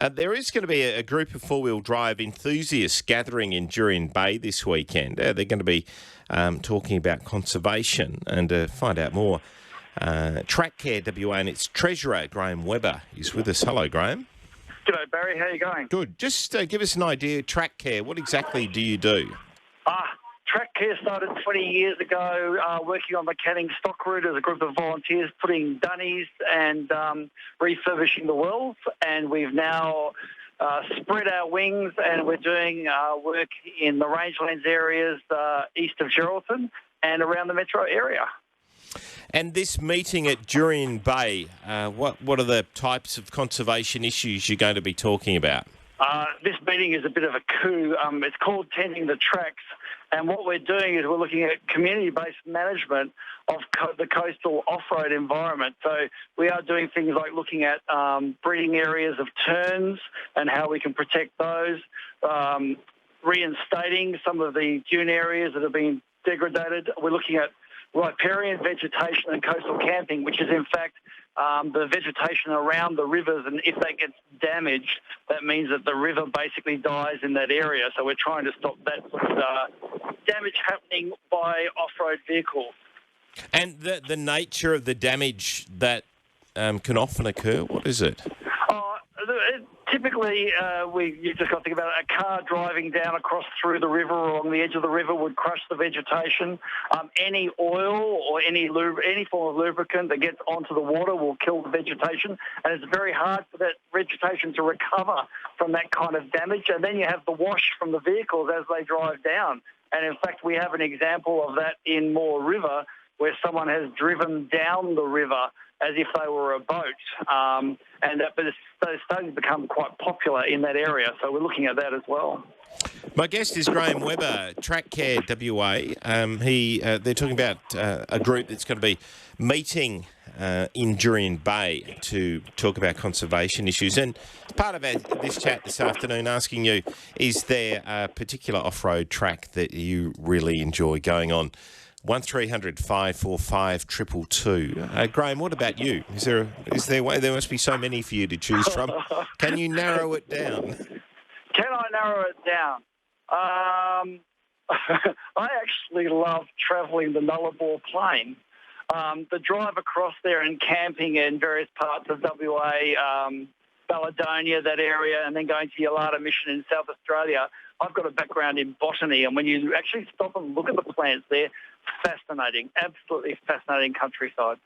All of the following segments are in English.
There is going to be a group of four-wheel drive enthusiasts gathering in Jurien Bay this weekend. They're going to be talking about conservation, and to find out more, Track Care WA and its treasurer, Graham Webber, is with us. Hello, Graham. G'day, Barry. How are you going? Good. Just give us an idea, Track Care, what exactly do you do? Track Care started 20 years ago, working on the Canning stock route as a group of volunteers, putting dunnies and refurbishing the wells. And we've now spread our wings, and we're doing work in the rangelands areas east of Geraldton and around the metro area. And this meeting at Jurien Bay, what are the types of conservation issues you're going to be talking about? This meeting is a bit of a coup. It's called Tending the Tracks. And what we're doing is we're looking at community-based management of the coastal off-road environment. So we are doing things like looking at breeding areas of terns and how we can protect those, reinstating some of the dune areas that have been degraded. We're looking at riparian vegetation and coastal camping, which is in fact the vegetation around the rivers, and if that gets damaged, that means that the river basically dies in that area. So we're trying to stop that sort of damage happening by off-road vehicles. And the nature of the damage that can often occur, what is it? Typically, you've just got to think about it. A car driving down through the river or along the edge of the river would crush the vegetation. Any oil or any form of lubricant that gets onto the water will kill the vegetation, and it's very hard for that vegetation to recover from that kind of damage. And then you have the wash from the vehicles as they drive down. And in fact, we have an example of that in Moore River, where someone has driven down the river as if they were a boat. But it's starting to become quite popular in that area, so we're looking at that as well. My guest is Graham Webber, Track Care WA. They're talking about a group that's going to be meeting in Jurien Bay to talk about conservation issues. And part of this chat this afternoon, asking you, is there a particular off-road track that you really enjoy going on? 1300 545 222. Graham, what about you? Is there there must be so many for you to choose from. Can you narrow it down? Can I narrow it down? I actually love travelling the Nullarbor Plain. The drive across there and camping in various parts of WA, Baladonia, that area, and then going to Yalata Mission in South Australia. I've got a background in botany, and when you actually stop and look at the plants there, fascinating, absolutely fascinating countryside.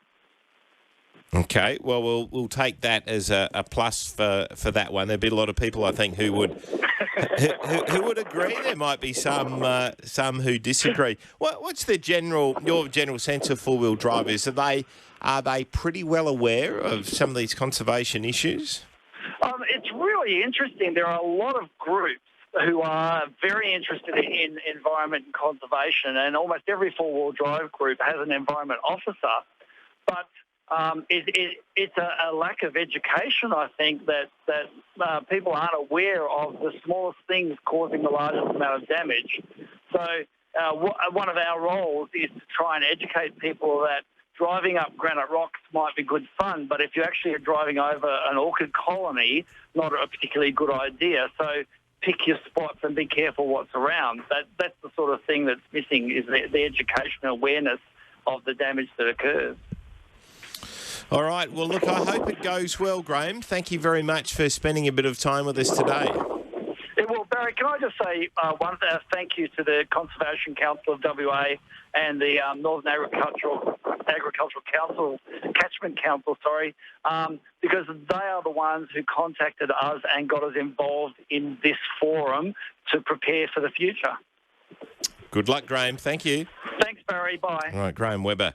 Okay, well, we'll take that as a plus for that one. There'd be a lot of people, I think, who would who would agree. There might be some who disagree. What's your general sense of four-wheel drivers? Are they pretty well aware of some of these conservation issues? It's really interesting. There are a lot of groups who are very interested in environment and conservation, and almost every four-wheel drive group has an environment officer. But it's a lack of education, I think, that people aren't aware of the smallest things causing the largest amount of damage. So one of our roles is to try and educate people that driving up granite rocks might be good fun, but if you actually are driving over an orchid colony, not a particularly good idea. So pick your spots and be careful what's around. That's the sort of thing that's missing, is the education and awareness of the damage that occurs. All right. Well, look, I hope it goes well, Graham. Thank you very much for spending a bit of time with us today. Yeah, well, Barry, can I just say one thank you to the Conservation Council of WA and the Northern Agricultural Council, Catchment Council, because they are the ones who contacted us and got us involved in this forum to prepare for the future. Good luck, Graham. Thank you. Thanks, Barry. Bye. All right, Graham Webber.